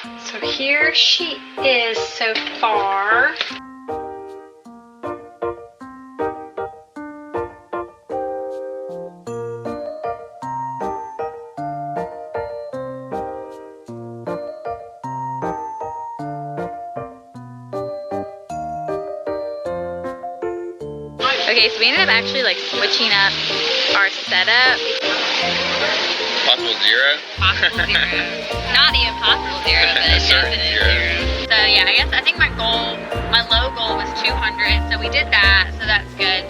So here she is so far. Okay, so we ended up actually like switching up our setup. Possible zero? Possible zero. Not even possible zero, but a definite zero. So yeah, I think my low goal was 200, so we did that, so that's good.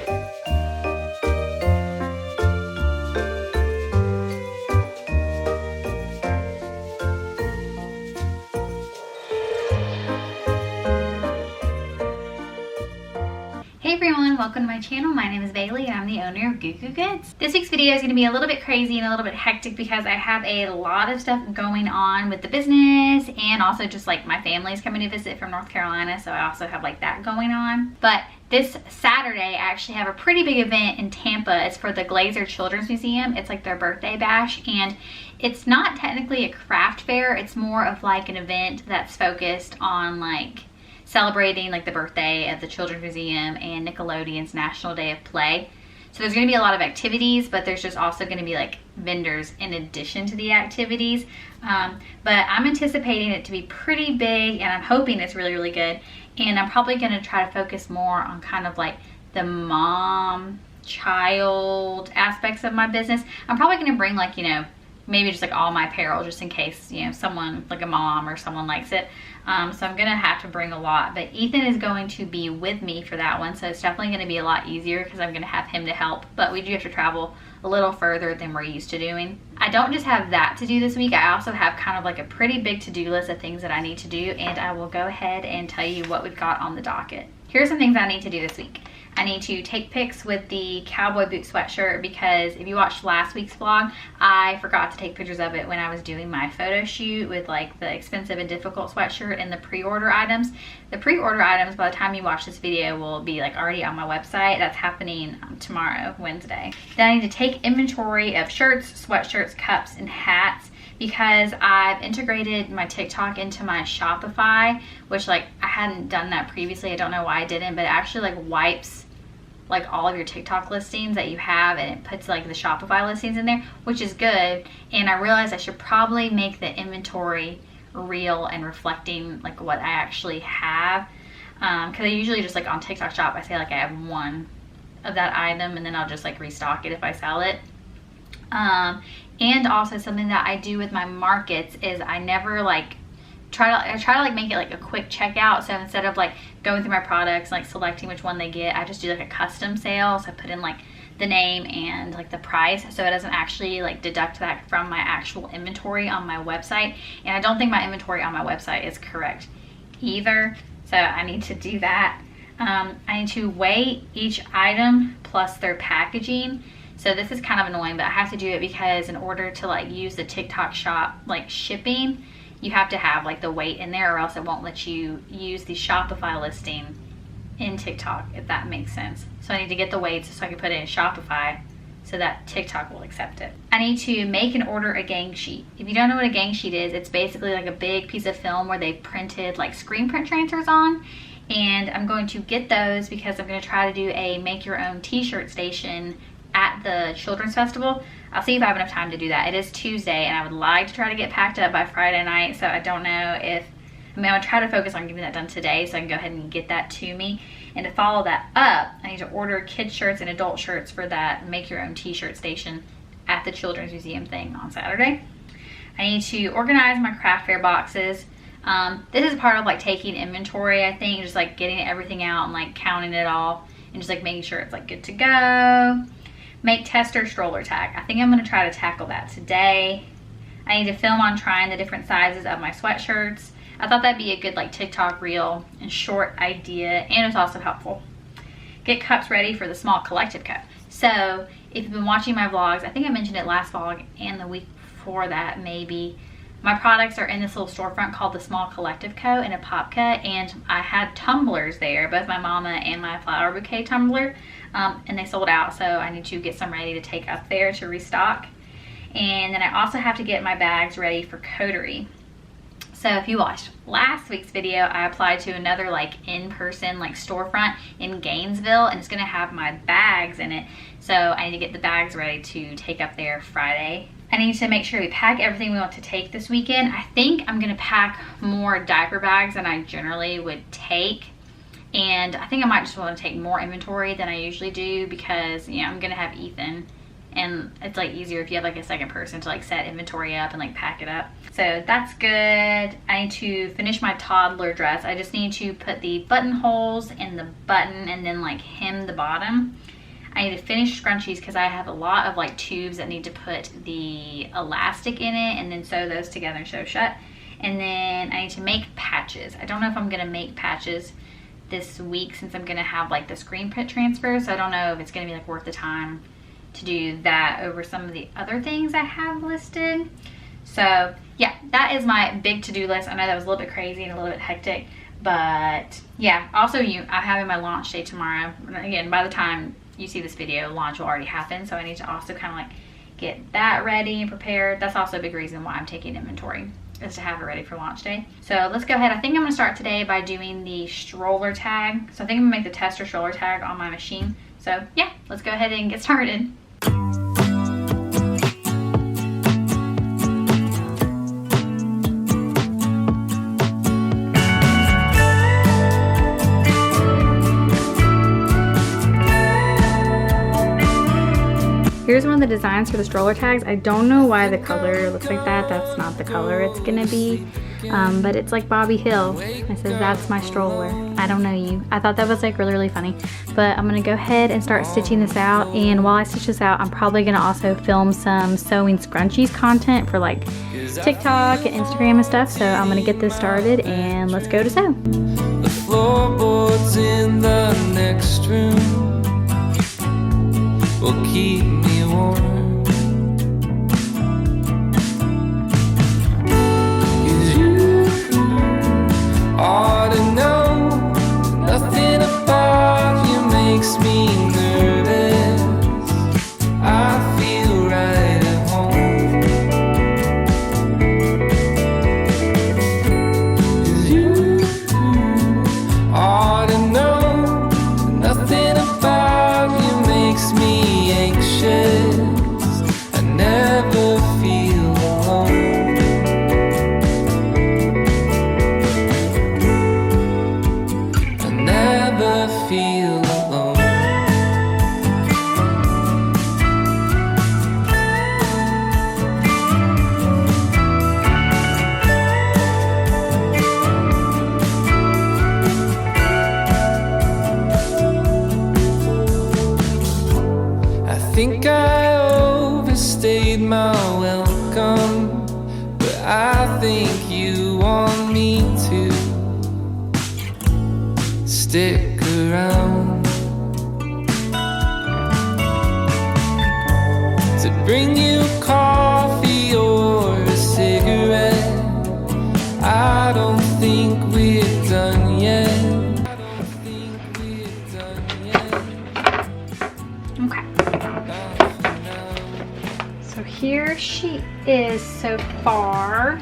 Hey everyone, welcome to my channel. My name is Bailey and I'm the owner of Googoogoogoods. This week's video is going to be a little bit crazy and a little bit hectic because I have a lot of stuff going on with the business, and also just like my family's coming to visit from North Carolina, so I also have like that going on. But this Saturday I actually have a pretty big event in Tampa. It's for the Glazer Children's Museum. It's like their birthday bash, and it's not technically a craft fair. It's more of like an event that's focused on like celebrating like the birthday of the Children's Museum and Nickelodeon's National Day of Play. So there's going to be a lot of activities, but there's just also going to be like vendors in addition to the activities. But I'm anticipating it to be pretty big, and I'm hoping it's really, really good. And I'm probably going to try to focus more on kind of like the mom-child aspects of my business. I'm probably going to bring like, you know, maybe just like all my apparel just in case, you know, someone like a mom or someone likes it. So I'm gonna have to bring a lot, but Ethan is going to be with me for that one, so it's definitely gonna be a lot easier because I'm gonna have him to help, but we do have to travel a little further than we're used to doing. I don't just have that to do this week, I also have kind of like a pretty big to-do list of things that I need to do, and I will go ahead and tell you what we've got on the docket. Here's some things I need to do this week. I need to take pics with the cowboy boot sweatshirt because if you watched last week's vlog, I forgot to take pictures of it when I was doing my photo shoot with like the expensive and difficult sweatshirt and the pre-order items. The pre-order items, by the time you watch this video, will be like already on my website. That's happening tomorrow, Wednesday. Then I need to take inventory of shirts, sweatshirts, cups, and hats, because I've integrated my TikTok into my Shopify, which like I hadn't done that previously. I don't know why I didn't, but it actually like wipes like all of your TikTok listings that you have, and it puts like the Shopify listings in there, which is good. And I realized I should probably make the inventory real and reflecting like what I actually have. Cause I usually just like on TikTok shop, I say like I have one of that item and then I'll just like restock it if I sell it. And also something that I do with my markets is I never like I try to like make it like a quick checkout. So instead of like going through my products, like selecting which one they get, I just do like a custom sale. So I put in like the name and like the price, so it doesn't actually like deduct that from my actual inventory on my website. And I don't think my inventory on my website is correct either, so I need to do that. I need to weigh each item plus their packaging. So this is kind of annoying, but I have to do it because in order to like use the TikTok shop like shipping, you have to have like the weight in there, or else it won't let you use the Shopify listing in TikTok, if that makes sense. So I need to get the weights so I can put it in Shopify so that TikTok will accept it. I need to make and order a gang sheet. If you don't know what a gang sheet is, it's basically like a big piece of film where they've printed like screen print transfers on. And I'm going to get those because I'm going to try to do a make your own t-shirt station at the Children's Festival. I'll see if I have enough time to do that. It is Tuesday and I would like to try to get packed up by Friday night, so I don't know if, I mean, I'm gonna try to focus on getting that done today so I can go ahead and get that to me. And to follow that up, I need to order kids shirts and adult shirts for that make your own t-shirt station at the Children's Museum thing on Saturday. I need to organize my craft fair boxes. This is part of like taking inventory, I think, just like getting everything out and like counting it all and just like making sure it's like good to go. Make tester stroller tag. I think I'm gonna try to tackle that today. I need to film on trying the different sizes of my sweatshirts. I thought that'd be a good like TikTok reel and short idea, and it's also helpful. Get cups ready for the small collective cup. So if you've been watching my vlogs, I think I mentioned it last vlog and the week before that maybe, my products are in this little storefront called the Small Collective Co. in a pop cut, and I had tumblers there, both my mama and my flower bouquet tumbler, and they sold out, so I need to get some ready to take up there to restock. And then I also have to get my bags ready for coterie. So if you watched last week's video, I applied to another like in-person like storefront in Gainesville, and it's gonna have my bags in it. So I need to get the bags ready to take up there Friday. I need to make sure we pack everything we want to take this weekend. I think I'm gonna pack more diaper bags than I generally would take. And I think I might just want to take more inventory than I usually do because, you know, I'm gonna have Ethan, and it's like easier if you have like a second person to like set inventory up and like pack it up. So that's good. I need to finish my toddler dress. I just need to put the buttonholes in the button and then like hem the bottom. I need to finish scrunchies because I have a lot of like tubes that need to put the elastic in it and then sew those together and sew shut. And then I need to make patches. I don't know if I'm gonna make patches this week since I'm gonna have like the screen print transfer. So I don't know if it's gonna be like worth the time to do that over some of the other things I have listed. So yeah, that is my big to-do list. I know that was a little bit crazy and a little bit hectic, but yeah. Also, I'm having my launch day tomorrow. Again, by the time you see this video, launch will already happen. So I need to also kind of like get that ready and prepared. That's also a big reason why I'm taking inventory, is to have it ready for launch day. So let's go ahead. I think I'm gonna start today by doing the stroller tag. So I think I'm gonna make the tester stroller tag on my machine. So yeah, let's go ahead and get started. Here's one of the designs for the stroller tags. I don't know why the color looks like that. That's not the color it's gonna be. But it's like Bobby Hill. It says, "That's my stroller. I don't know you." I thought that was like really funny. But I'm gonna go ahead and start stitching this out. And while I stitch this out, I'm probably gonna also film some sewing scrunchies content for like TikTok and Instagram and stuff. So I'm gonna get this started and let's go to sew. The floorboards in the next room will keep me warm. 'Cause you ought to know nothing about you makes me nervous. I feel right at home. 'Cause you ought to know nothing about you makes me anxious. I never feel alone. I never feel alone. I think I overstayed my welcome, but I think you want me to stick around, to bring you coffee or a cigarette. I don't think we're done yet. I don't think we're done yet. Okay. So here she is so far.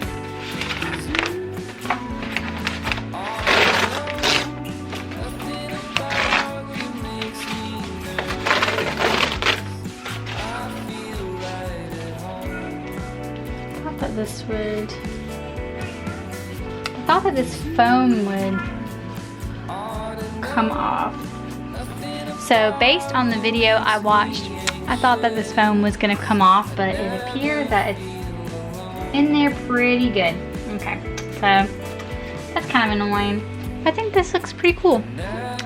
I thought that this foam would come off. So based on the video I watched, I thought that this foam was gonna come off, but it appears that it's in there pretty good. Okay, so that's kind of annoying. I think this looks pretty cool.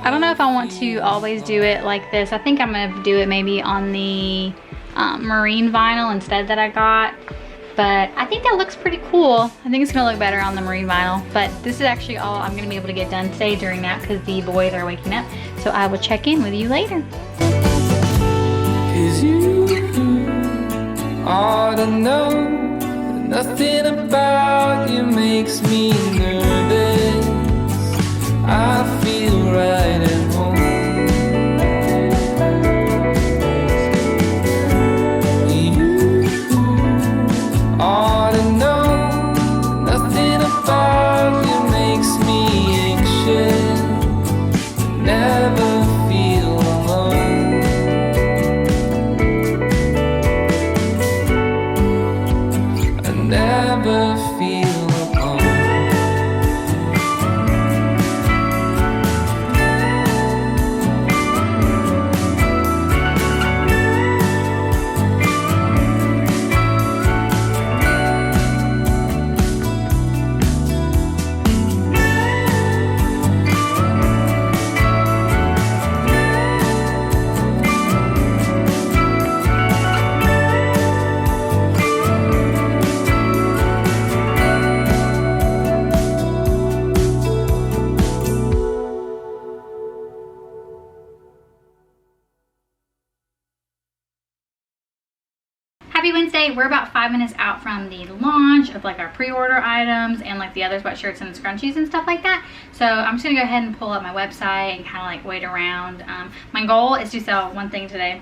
I don't know if I want to always do it like this. I think I'm gonna do it maybe on the marine vinyl instead that I got. But I think that looks pretty cool. I think it's gonna look better on the marine vinyl. But this is actually all I'm gonna be able to get done today during that because the boys are waking up. So I will check in with you later. 'Cause you ought to know that nothing about you makes me nervous. I feel right at home. You ought to know nothing about today we're about 5 minutes out from the launch of like our pre-order items and like the other sweatshirts and scrunchies and stuff like that. So I'm just gonna go ahead and pull up my website and kind of like wait around. My goal is to sell one thing today.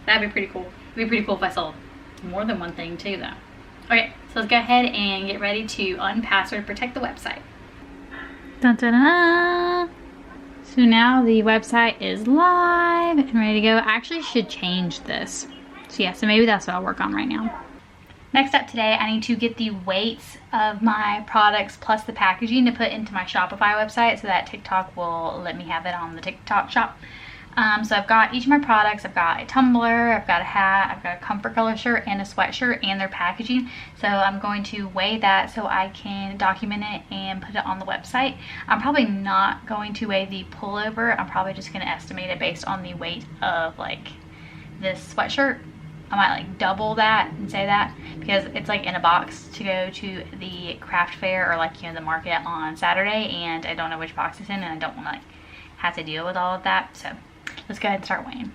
That'd be pretty cool. It'd be pretty cool if I sold more than one thing too though. Okay, so let's go ahead and get ready to unpassword protect the website. Dun, dun, dun, dun. So now the website is live and ready to go. I actually should change this. So yeah, so maybe that's what I'll work on right now. Next up today, I need to get the weights of my products plus the packaging to put into my Shopify website so that TikTok will let me have it on the TikTok shop. So I've got each of my products. I've got a tumbler, I've got a hat, I've got a comfort color shirt and a sweatshirt and their packaging. So I'm going to weigh that so I can document it and put it on the website. I'm probably not going to weigh the pullover. I'm probably just going to estimate it based on the weight of like this sweatshirt. I might like double that and say that because it's like in a box to go to the craft fair or like, you know, the market on Saturday, and I don't know which box it's in and I don't want to like have to deal with all of that. So let's go ahead and start weighing.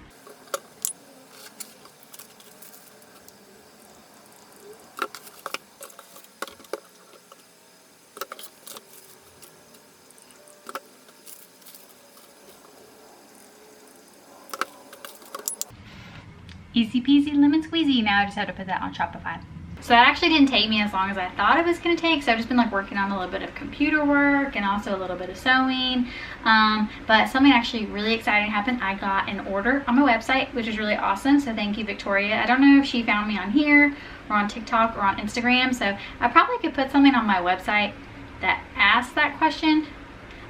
Easy peasy lemon squeezy. Now I just have to put that on Shopify. So that actually didn't take me as long as I thought it was going to take. So I've just been like working on a little bit of computer work and also a little bit of sewing. But something actually really exciting happened. I got an order on my website, which is really awesome. So thank you, Victoria. I don't know if she found me on here or on TikTok or on Instagram. So I probably could put something on my website that asks that question.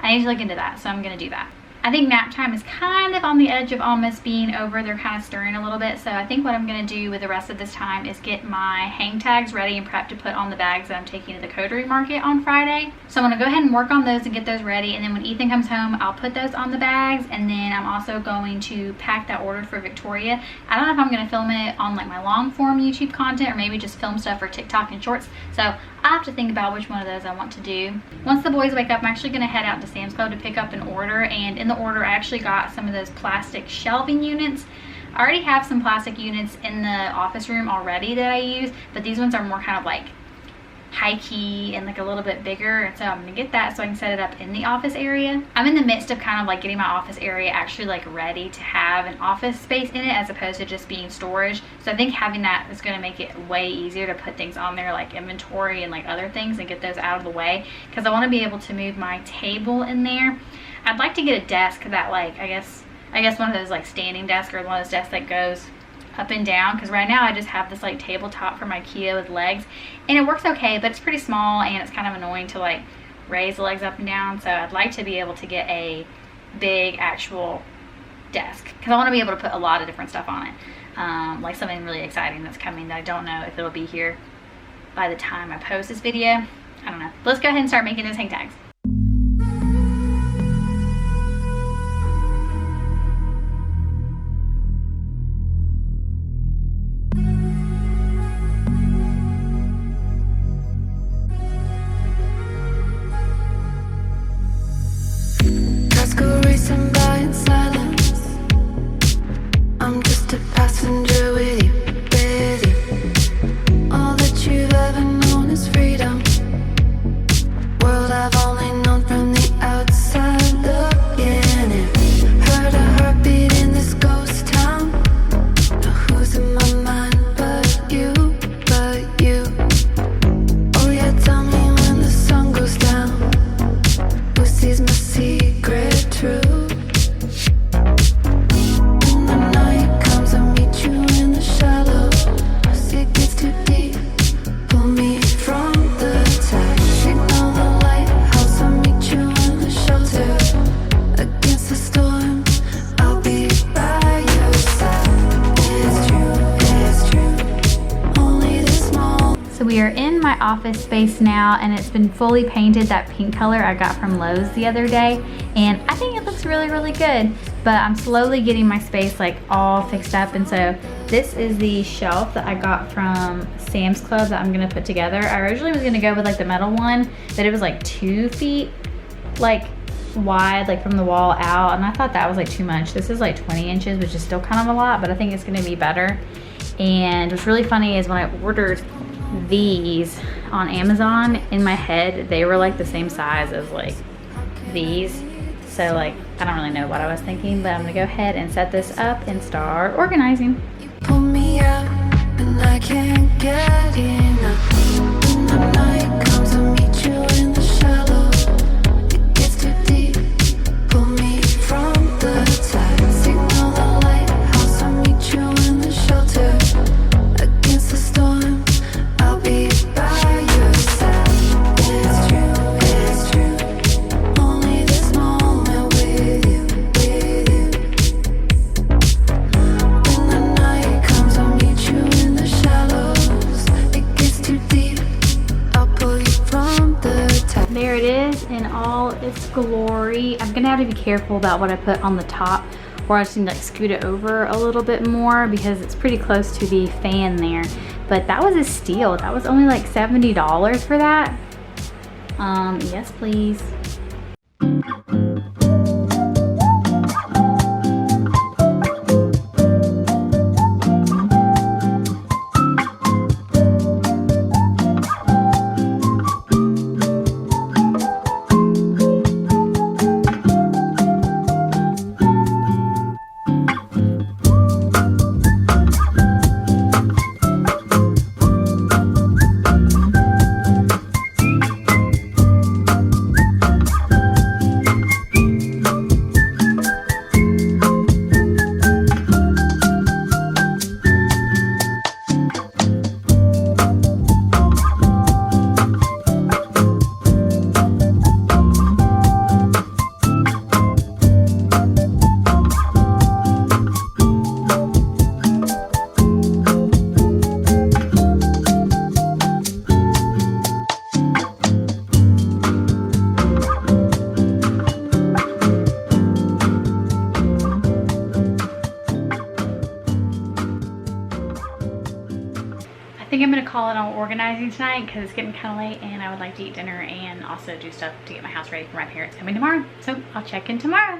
I need to look into that. So I'm going to do that. I think nap time is kind of on the edge of almost being over. They're kind of stirring a little bit. So I think what I'm going to do with the rest of this time is get my hang tags ready and prepped to put on the bags that I'm taking to the coterie market on Friday. So I'm going to go ahead and work on those and get those ready. And then when Ethan comes home, I'll put those on the bags. And then I'm also going to pack that order for Victoria. I don't know if I'm going to film it on like my long form YouTube content or maybe just film stuff for TikTok and shorts. So I have to think about which one of those I want to do. Once the boys wake up, I'm actually going to head out to Sam's Club to pick up an order. And in the order, I actually got some of those plastic shelving units. I already have some plastic units in the office room already that I use, but these ones are more kind of like high key and like a little bit bigger, and so I'm gonna get that so I can set it up in the office area. I'm in the midst of kind of like getting my office area actually like ready to have an office space in it as opposed to just being storage. So I think having that is gonna make it way easier to put things on there like inventory and like other things and get those out of the way, because I want to be able to move my table in there. I'd like to get a desk that like I guess one of those like standing desks or one of those desks that goes up and down, because right now I just have this like tabletop from IKEA with legs and it works okay, but it's pretty small and it's kind of annoying to like raise the legs up and down. So I'd like to be able to get a big actual desk because I want to be able to put a lot of different stuff on it, like something really exciting that's coming that I don't know if it'll be here by the time I post this video. I don't know. Let's go ahead and start making those hang tags. We are in my office space now and it's been fully painted that pink color I got from Lowe's the other day, and I think it looks really, really good. But I'm slowly getting my space like all fixed up, and so this is the shelf that I got from Sam's Club that I'm gonna put together. I originally was gonna go with like the metal one, but it was like 2 feet like wide, like from the wall out, and I thought that was like too much. This is like 20 inches, which is still kind of a lot, but I think it's gonna be better. And what's really funny is when I ordered these on Amazon, in my head they were like the same size as like these. So like I don't really know what I was thinking, but I'm gonna go ahead and set this up and start organizing. Pull me out and I can't get enough. When the night comes, I'll meet you in the shallow. It gets too deep. Pull me from the tide. Signal the lighthouse. I'll meet you in the shelter. Against the storm, I'll be by your side. It's true. Only this moment with you, with you. When the night comes, I'll meet you in the shallows. It gets too deep. I'll pull you from the top. There it is in all its glory. I'm gonna have to be careful about what I put on the top, or I just need to like scoot it over a little bit more because it's pretty close to the fan there. But that was a steal. That was only like $70 for that. Yes please. I think I'm gonna call it on organizing tonight because it's getting kind of late and I would like to eat dinner and also do stuff to get my house ready for my parents coming tomorrow. So I'll check in tomorrow.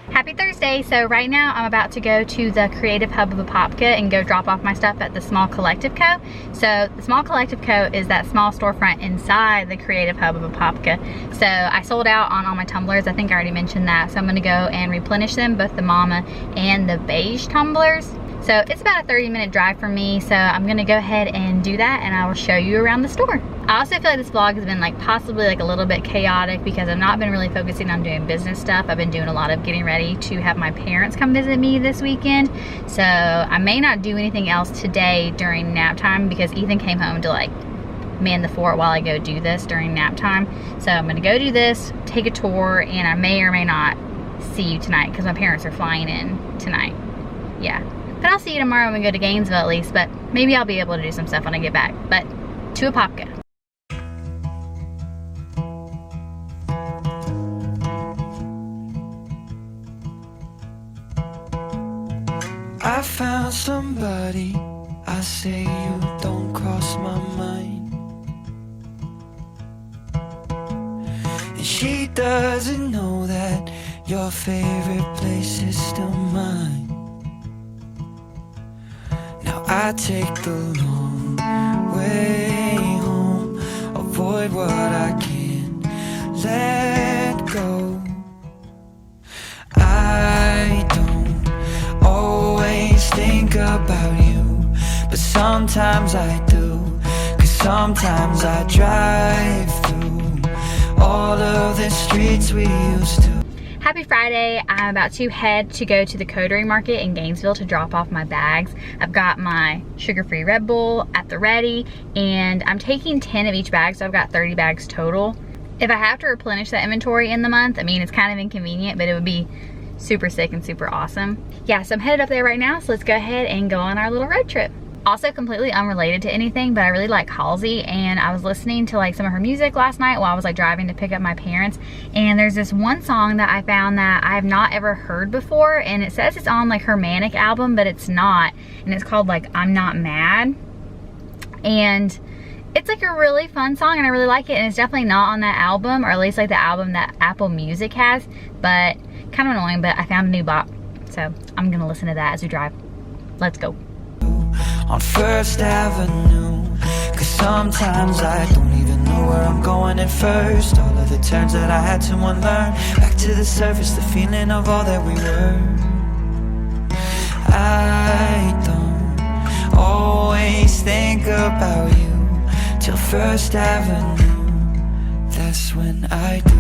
Happy Thursday. So right now I'm about to go to the Creative Hub of Apopka and go drop off my stuff at the Small Collective Co. So the Small Collective Co. is that small storefront inside the Creative Hub of Apopka. So I sold out on all my tumblers. I think I already mentioned that. So I'm gonna go and replenish them, both the mama and the beige tumblers. So it's about a 30-minute drive for me, so I'm gonna go ahead and do that and I will show you around the store. I also feel like this vlog has been like possibly like a little bit chaotic because I've not been really focusing on doing business stuff. I've been doing a lot of getting ready to have my parents come visit me this weekend. So I may not do anything else today during nap time because Ethan came home to like man the fort while I go do this during nap time. So I'm gonna go do this, take a tour, and I may or may not see you tonight because my parents are flying in tonight. Yeah. But I'll see you tomorrow when we go to Gainesville at least, but maybe I'll be able to do some stuff when I get back. But to Apopka. I found somebody, I say you don't cross my mind. And she doesn't know that your favorite place is still mine. Now I take the long way home, avoid what I can't let go. I don't always think about you, but sometimes I do, 'cause sometimes I drive through all of the streets we used to. Happy Friday. I'm about to head to go to the Coterie Market in Gainesville to drop off my bags. I've got my sugar-free Red Bull at the ready and I'm taking 10 of each bag, so I've got 30 bags total. If I have to replenish that inventory in the month, I mean, it's kind of inconvenient, but it would be super sick and super awesome. Yeah, so I'm headed up there right now, so let's go ahead and go on our little road trip. Also completely unrelated to anything, but I really like Halsey, and I was listening to like some of her music last night while I was like driving to pick up my parents, and there's this one song that I found that I've not ever heard before, and it says it's on like her Manic album, but it's not, and it's called like I'm Not Mad, and it's like a really fun song and I really like it, and it's definitely not on that album, or at least like the album that Apple Music has, but kind of annoying, but I found a new bop, so I'm gonna listen to that as we drive. Let's go. on First Avenue. Cause sometimes I don't even know where I'm going at first. All of the turns that I had to unlearn, back to the surface, the feeling of all that we were. I don't always think about you till First Avenue. That's when I do.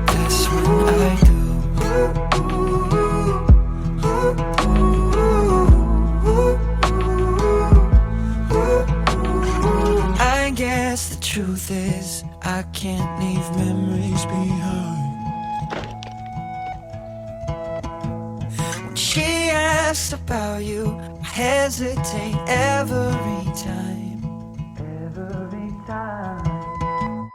That's when I do. I guess the truth is I can't leave memories behind. When she asks about you, I hesitate every time. Every time.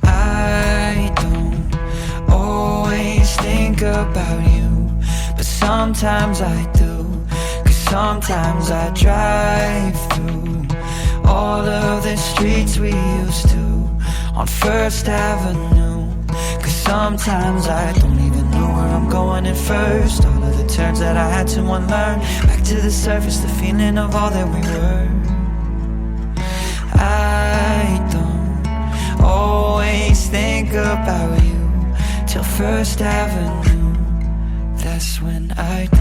I don't always think about you, but sometimes I do. Cause sometimes I drive through all of the streets we used to on First Avenue. Cause sometimes I don't even know where I'm going at first. All of the turns that I had to unlearn, back to the surface, the feeling of all that we were. I don't always think about you till First Avenue. That's when I do.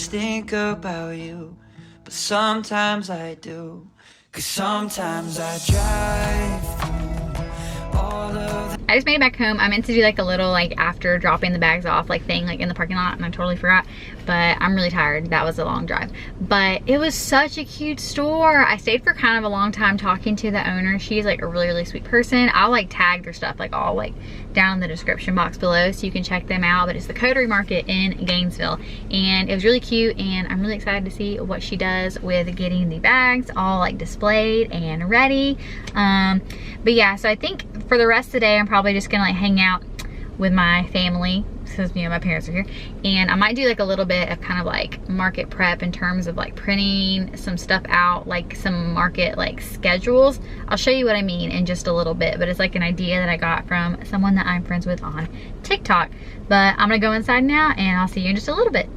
Think about you, but sometimes I do. Cause sometimes I drive through all of the I just made it back home. I meant to do like a little like after dropping the bags off like thing like in the parking lot, and I totally forgot. But I'm really tired. That was a long drive. But it was such a cute store. I stayed for kind of a long time talking to the owner. She's like a really, really sweet person. I'll like tag their stuff like all like down in the description box below so you can check them out. But it's the Coterie Market in Gainesville. And it was really cute, and I'm really excited to see what she does with getting the bags all like displayed and ready. But yeah, so I think for the rest of the day I'm probably just gonna like hang out with my family since, you know, my parents are here, and I might do like a little bit of kind of like market prep in terms of like printing some stuff out, like some market like schedules. I'll show you what I mean in just a little bit, but it's like an idea that I got from someone that I'm friends with on TikTok. But I'm gonna go inside now and I'll see you in just a little bit.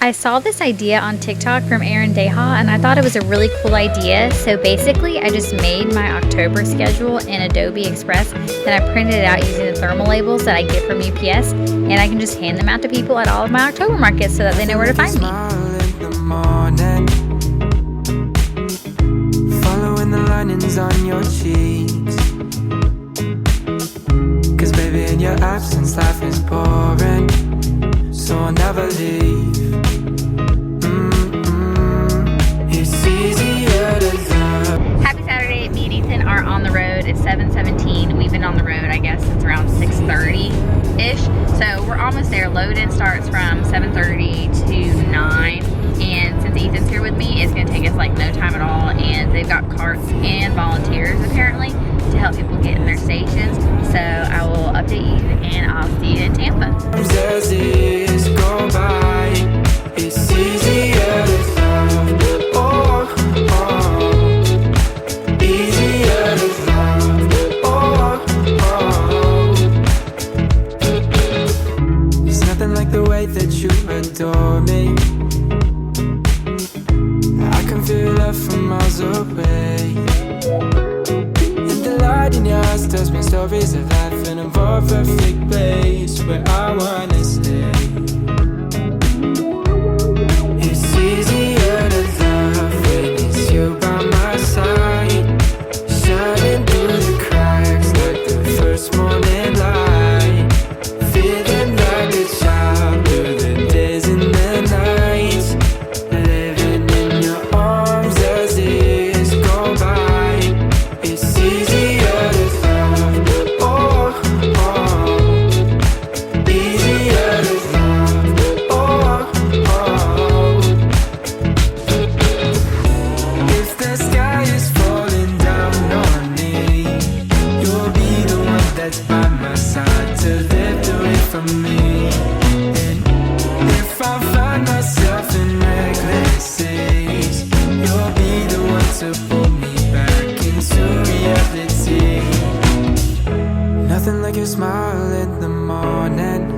I saw this idea on TikTok from Erin Deha, and I thought it was a really cool idea. So basically, I just made my October schedule in Adobe Express, then I printed it out using the thermal labels that I get from UPS, and I can just hand them out to people at all of my October markets so that they know where to find me. Following the linings on your cheeks, 'cause baby in your absence life is boring, so I'll never leave. It's easier to love. Happy Saturday. Me and Ethan are on the road. It's 7:17. We've been on the road, I guess, since around 6:30-ish. So we're almost there. Load-in starts from 7:30 to 9. And since Ethan's here with me, it's going to take us like no time at all. And they've got carts and volunteers apparently to help people get in their stations. So I will update you, and I'll see you in Tampa. As years go by, it's easier to love. Oh, oh, easier to love. Oh, oh. There's nothing like the way that you adore me. I can feel love from miles away. And the light in your eyes tells me stories of life in a more perfect place where I wanna stay. It's easier to love when it's you by my side, shining through the cracks like the first morning light, feeling like a child through the days and the nights, living in your arms as years go by. It's easier to love. Oh, oh, easier to love. your smile in the morning,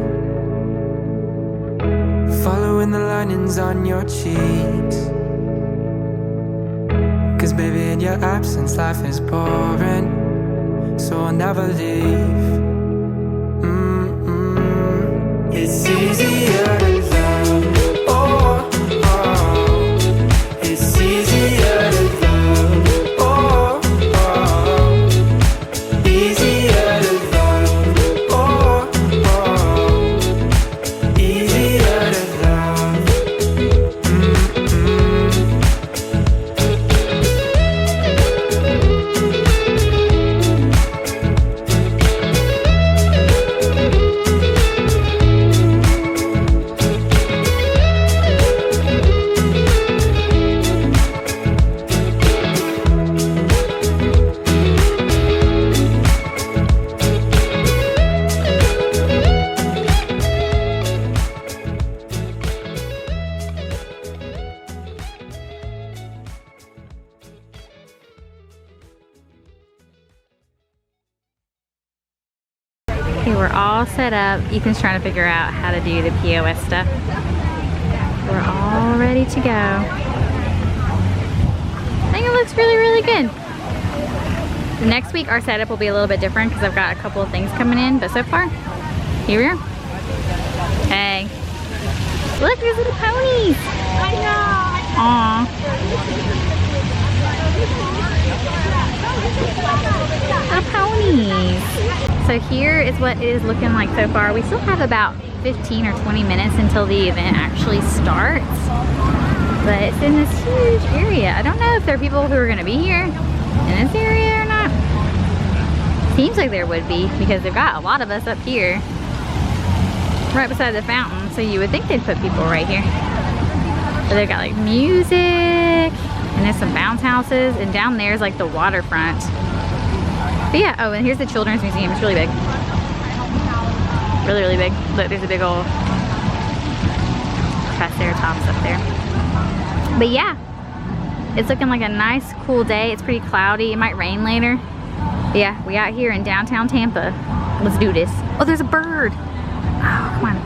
following the linings on your cheeks. 'Cause baby, in your absence, life is boring, so I'll never leave. It's easier to love. Oh, oh. It's easier to love. Oh, oh. Easier to love. Oh, oh. Easier to love. Okay, we're all set up. Ethan's trying to figure out how to do the POS stuff. We're all ready to go. I think it looks really, really good. The next week our setup will be a little bit different because I've got a couple of things coming in, but so far, here we are. Hey. Look, there's little ponies. I know. Aww. Little ponies. So here is what it is looking like so far. We still have about 15 or 20 minutes until the event actually starts. But it's in this huge area. I don't know if there are people who are gonna be here in this area or not. Seems like there would be because they've got a lot of us up here. Right beside the fountain. So you would think they'd put people right here. But they've got like music and there's some bounce houses and down there's like the waterfront. But yeah, oh, and here's the Children's Museum. It's really big. Really, really big. Look, there's a big old Triceratops up there. But yeah, it's looking like a nice, cool day. It's pretty cloudy. It might rain later. But yeah, we out here in downtown Tampa. Let's do this. Oh, there's a bird. Oh, come on.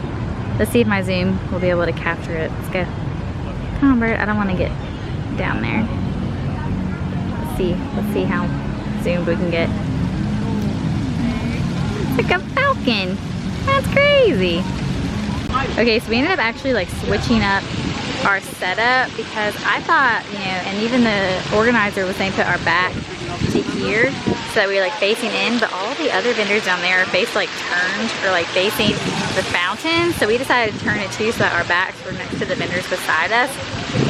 Let's see if my zoom will be able to capture it. Let's go. Come on, bird. I don't want to get down there. Let's see how zoomed we can get. It's like a falcon. That's crazy. Okay, so we ended up actually like switching up our setup because I thought, you know, and even the organizer was saying put our back to here so that we were like facing in, but all the other vendors down there are faced like turned or like facing the fountain. So we decided to turn it too so that our backs were next to the vendors beside us.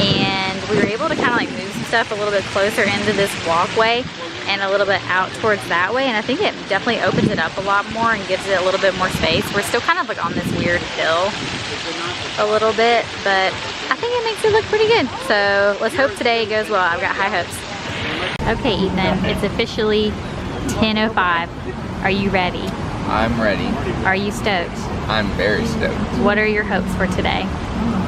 And we were able to kind of like move some stuff a little bit closer into this walkway and a little bit out towards that way, and I think it definitely opens it up a lot more and gives it a little bit more space. We're still kind of like on this weird hill a little bit, but I think it makes it look pretty good. So let's hope today goes well. I've got high hopes. Okay, Ethan, it's officially 10:05. Are you ready? I'm ready. Are you stoked? I'm very stoked. What are your hopes for today?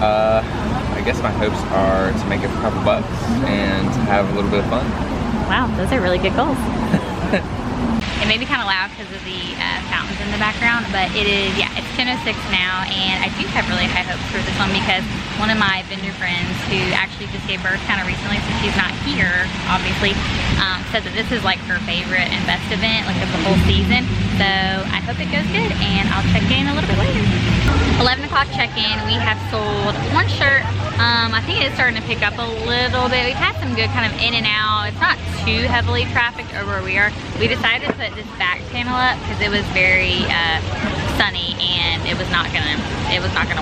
I guess my hopes are to make a couple bucks and to have a little bit of fun. Wow, those are really good goals. It may be kind of loud because of the fountains in the background, but it is, yeah, it's 10:06 now, and I do have really high hopes for this one because one of my vendor friends who actually just gave birth kind of recently, so she's not here, obviously, said that this is like her favorite and best event, like of the whole season. So I hope it goes good, and I'll check in a little bit later. 11 o'clock check-in, we have sold one shirt. I think it's starting to pick up a little bit. We've had some good kind of in and out. It's not too heavily trafficked over where we are. We decided to put this back panel up because it was very sunny and it was not gonna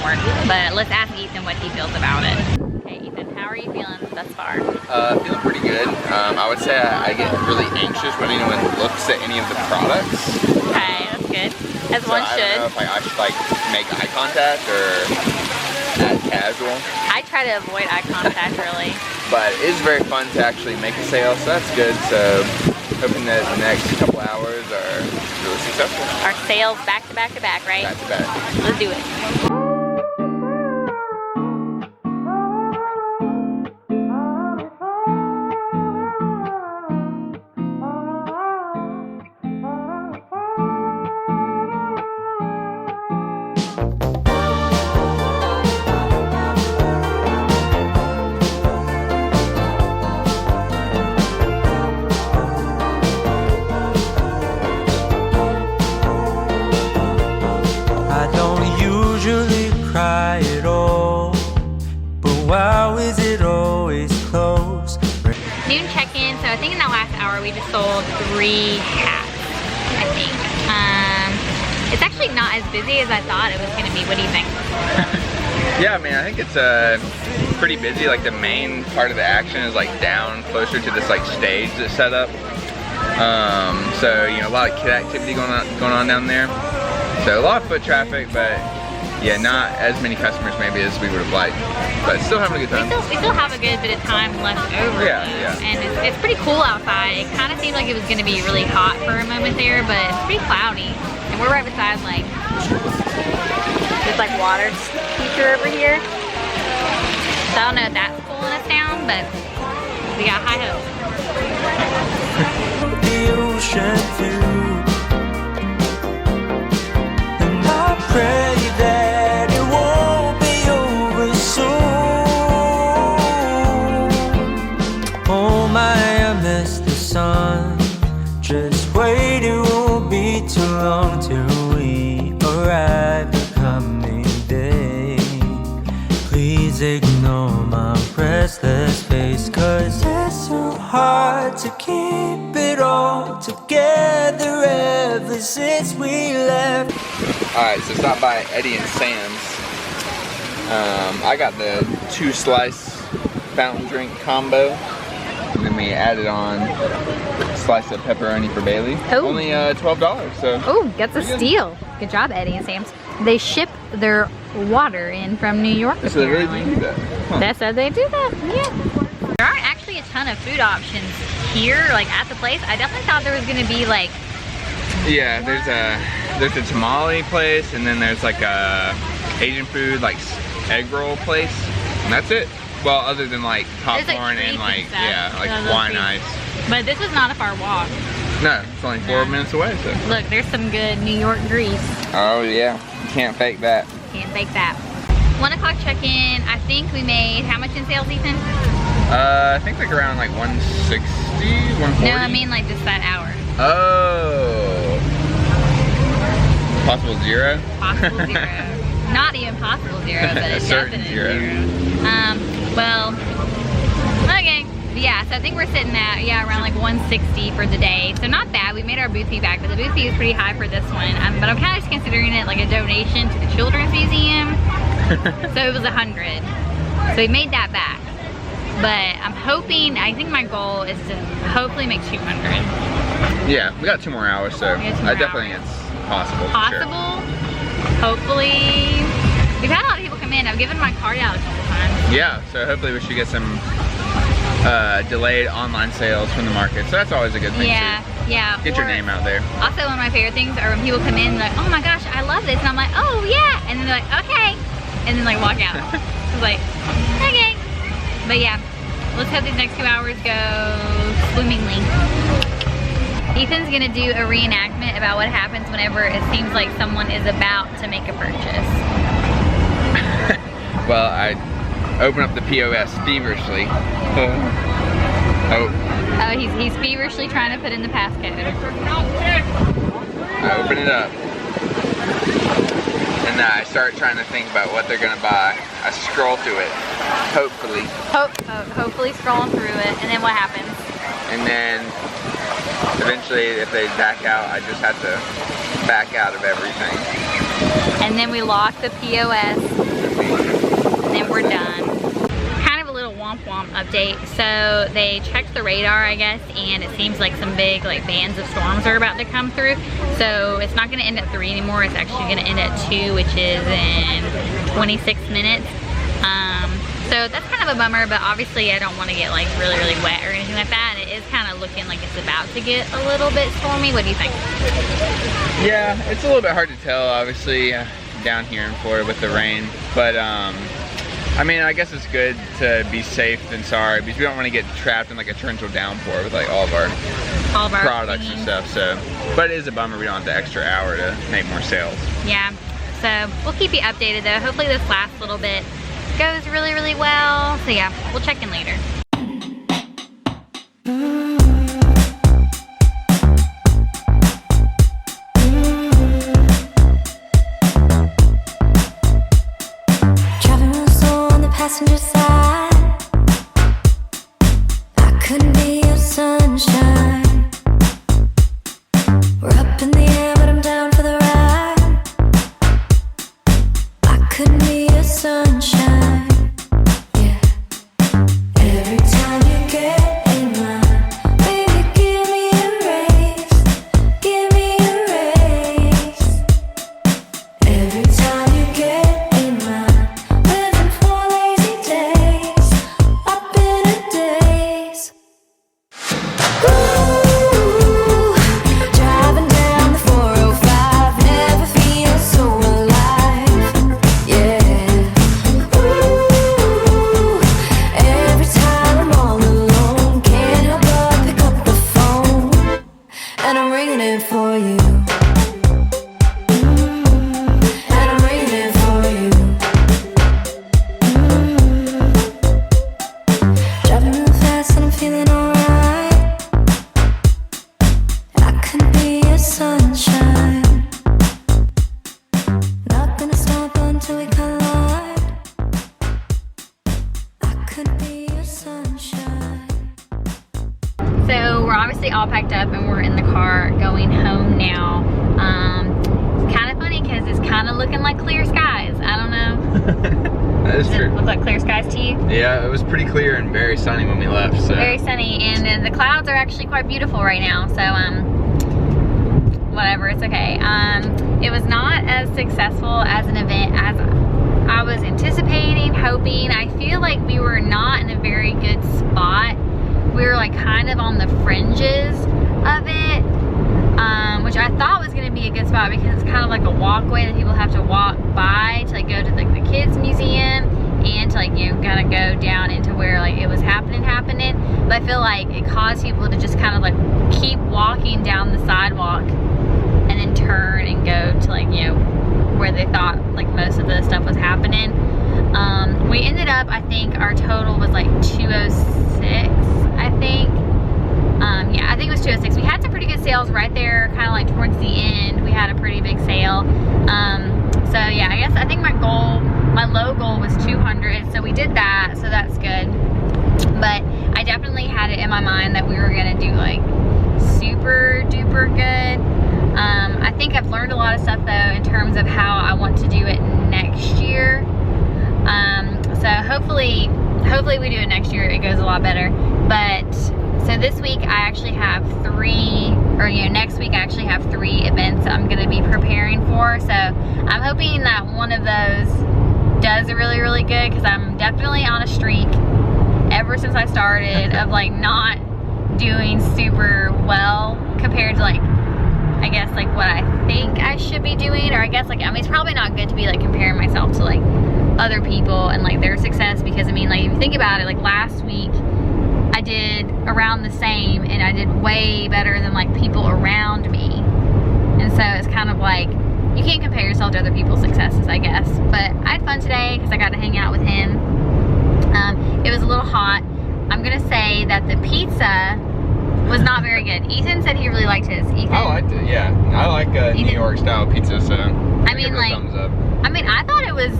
work. But let's ask Ethan what he feels about it. Okay, Ethan, how are you feeling thus far? Feeling pretty good. I would say I get really anxious when anyone looks at any of the products. Okay, that's good. As So one I should. don't know if I should like make eye contact or act casual. I try to avoid eye contact really. But it is very fun to actually make a sale, so that's good. So hoping that the next couple hours are really successful. Our sales back to back to back, right? Back to back. Let's do it. last hour we just sold 3 hats, I think. It's actually not as busy as I thought it was gonna be. What do you think? Yeah, I mean, I think it's pretty busy. Like the main part of the action is like down closer to this like stage that's set up. So you know, a lot of kid activity going on down there. So a lot of foot traffic, but yeah, not as many customers maybe as we would have liked. But still having a good time. We still have a good bit of time left over. Yeah, yeah. And it's pretty cool outside. It kind of seemed like it was going to be really hot for a moment there, but it's pretty cloudy. And we're right beside like this like water feature over here. So I don't know if that's cooling us down, but we got high hopes. The ocean view, and I pray that it won't be over soon. Oh my, I miss the sun. Just wait, it won't be too long till we arrive the coming day. Please ignore my restless face, 'cause it's so hard to keep it all together ever since we left. Alright, so stop by Eddie and Sam's. I got the 2-slice fountain drink combo. And then we added on a slice of pepperoni for Bailey. Oh. Only $12, so. Oh, that's a steal. Good job, Eddie and Sam's. They ship their water in from New York. So they really apparently. do that. Huh. That's how they do that, yeah. There aren't actually a ton of food options here, like at the place. I definitely thought there was gonna be like... Yeah, there's a tamale place, and then there's like a Asian food, like egg roll place, and that's it. Well, other than like popcorn and like, yeah, like wine ice. But this is not a far walk. No, it's only 4 minutes away, so. Look, there's some good New York grease. Oh yeah, you can't fake that. Can't fake that. 1 o'clock check-in. I think we made how much in sales, Ethan? I think like around like 160, 140. No, I mean like just that hour. Oh. Possible zero? Possible zero. Not even possible zero, but a certain definite zero. Well, okay. Yeah, so I think we're sitting at, around like 160 for the day. So not bad. We made our booth fee back, but the booth fee is pretty high for this one. But I'm kind of just considering it like a donation to the Children's Museum. So it was 100. So we made that back. But I'm hoping, I think my goal is to hopefully make 200. Yeah, we got 2 more hours, so I definitely think it's possible. Possible? Sure. Hopefully. We've had a lot of people come in. I've given my card out a couple times. Yeah, so hopefully we should get some delayed online sales from the market. So that's always a good thing too. Yeah. Get your name out there. Also, one of my favorite things are when people come in and like, oh my gosh, I love this. And I'm like, oh yeah. And then they're like, okay. And then like walk out. It's like, okay. But yeah, let's hope these next 2 hours go swimmingly. Ethan's gonna do a reenactment about what happens whenever it seems like someone is about to make a purchase. Well, I open up the POS feverishly. Oh, he's feverishly trying to put in the passcode. I open it up. And I start trying to think about what they're gonna buy. I scroll through it, hopefully. Hopefully scrolling through it, and then what happens? And then eventually if they back out, I just have to back out of everything. And then we lock the POS, and then we're done. Kind of a little womp womp update. So they checked the radar, I guess, and it seems like some big like bands of storms are about to come through. So it's not gonna end at 3 anymore, it's actually gonna end at 2, which is in 26 minutes. So that's kind of a bummer, but obviously I don't want to get like really wet or anything like that. And it is kind of looking like it's about to get a little bit stormy. What do you think? Yeah, it's a little bit hard to tell, obviously, down here in Florida with the rain. But I mean, I guess it's good to be safe than sorry, because we don't want to get trapped in like a torrential downpour with like all of our products and stuff. So, but it is a bummer we don't have the extra hour to make more sales. Yeah, so we'll keep you updated though. Hopefully this last little bit goes really well. So yeah, we'll check in later. Driving slow on the passenger side, I couldn't be your sunshine. bringing it for you. And I'm bringing it for you. Driving real fast and I'm feeling alright. I could be your sunshine. Not gonna stop until we collide. I could be your sunshine. So we're obviously all packed up and we're in the car going home now. It's kind of funny because it's kind of looking like clear skies. I don't know. That is Does true. it look like clear skies to you? Yeah, it was pretty clear and very sunny when we left. So Very sunny, and the clouds are actually quite beautiful right now. So whatever, it's okay. It was not as successful as an event as I was anticipating, hoping. I feel like we were not in a very good spot. We were like kind of on the fringes of it, which I thought was gonna be a good spot because it's kind of like a walkway that people have to walk by to like go to like the kids museum and to like, you know, kind of go down into where like it was happening. But I feel like it caused people to just kind of like keep walking down the sidewalk and then turn and go to like, you know, where they thought like most of the stuff was happening. We ended up, I think our total was like 206, I think. Yeah, I think it was 206. We had some pretty good sales right there, kind of like towards the end. We had a pretty big sale. So yeah, I think my low goal was 200. So we did that, so that's good. But I definitely had it in my mind that we were gonna do like super duper good. I think I've learned a lot of stuff though in terms of how I want to do it next year. So hopefully we do it next year, it goes a lot better. But so this week I actually have next week I actually have 3 events I'm gonna be preparing for. So I'm hoping that one of those does really, really good, because I'm definitely on a streak ever since I started of like not doing super well compared to like, I guess like what I think I should be doing, or I guess like, I mean, it's probably not good to be like comparing myself to like other people and like their success, because I mean, like if you think about it, like last week I did around the same and I did way better than like people around me. And so it's kind of like, you can't compare yourself to other people's successes, I guess. But I had fun today because I got to hang out with him. It was a little hot. I'm gonna say that the pizza was not very good. Ethan said he really liked his. Ethan, I liked it, yeah. I like New York style pizza, so I mean, give it a like, thumbs up. I mean, I thought it was,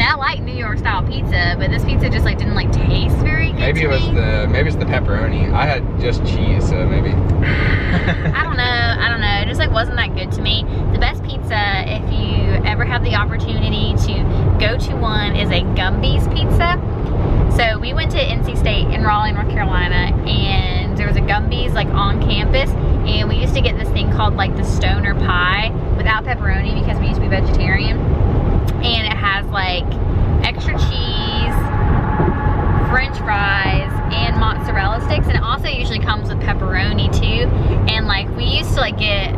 I like New York style pizza, but this pizza just like didn't like taste very good. Maybe it's the pepperoni. I had just cheese, so maybe. I don't know. It just like wasn't that good to me. The best pizza, if you ever have the opportunity to go to one, is a Gumby's pizza. So we went to NC State in Raleigh, North Carolina, and there was a Gumby's like on campus, and we used to get this thing called like the stoner pie without pepperoni because we used to be vegetarian. And it has like extra cheese, French fries, and mozzarella sticks, and it also usually comes with pepperoni too. And like we used to like get,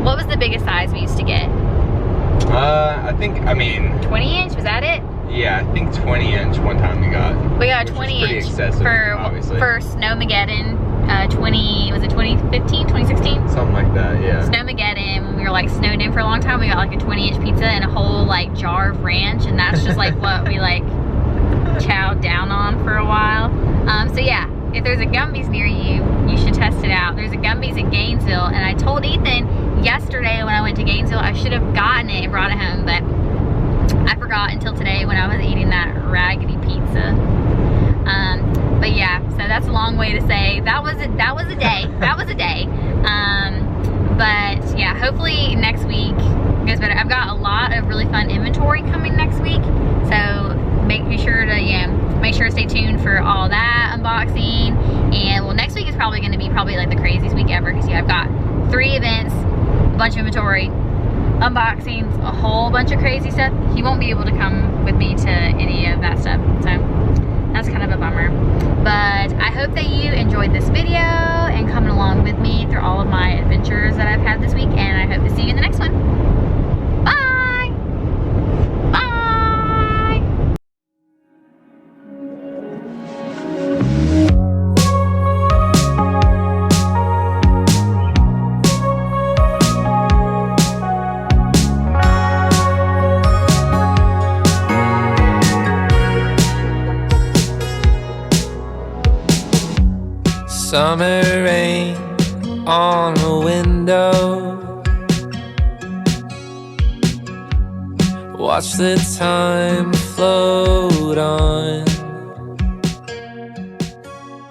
what was the biggest size we used to get? I think, 20 inch, was that it? Yeah, I think 20 inch one time we got. We got a 20 pretty inch excessive, obviously. for Snowmageddon, was it 2015, 2016? Something like that, yeah. Snowmageddon, when we were like snowed in for a long time, we got like a 20 inch pizza and a whole like jar of ranch, and that's just like what we like chowed down on for a while. So yeah, if there's a Gumby's near you, you should test it out. There's a Gumby's in Gainesville, and I told Ethan yesterday when I went to Gainesville I should have gotten it and brought it home, but I forgot until today when I was eating that raggedy pizza. But yeah, so that's a long way to say that was a day. That was a day. But yeah, hopefully next week goes better. I've got a lot of really fun inventory coming next week, so make sure to stay tuned for all that unboxing. And well, next week is probably going to be like the craziest week ever, because yeah, I've got 3 events, a bunch of inventory, unboxings, a whole bunch of crazy stuff. He won't be able to come with me to any of that stuff, so that's kind of a bummer. But I hope that you enjoyed this video and coming along with me through all of my adventures that I've had this week, and I hope to see you in the next one. Bye! Bye! Summer rain on a window. Watch the time float on.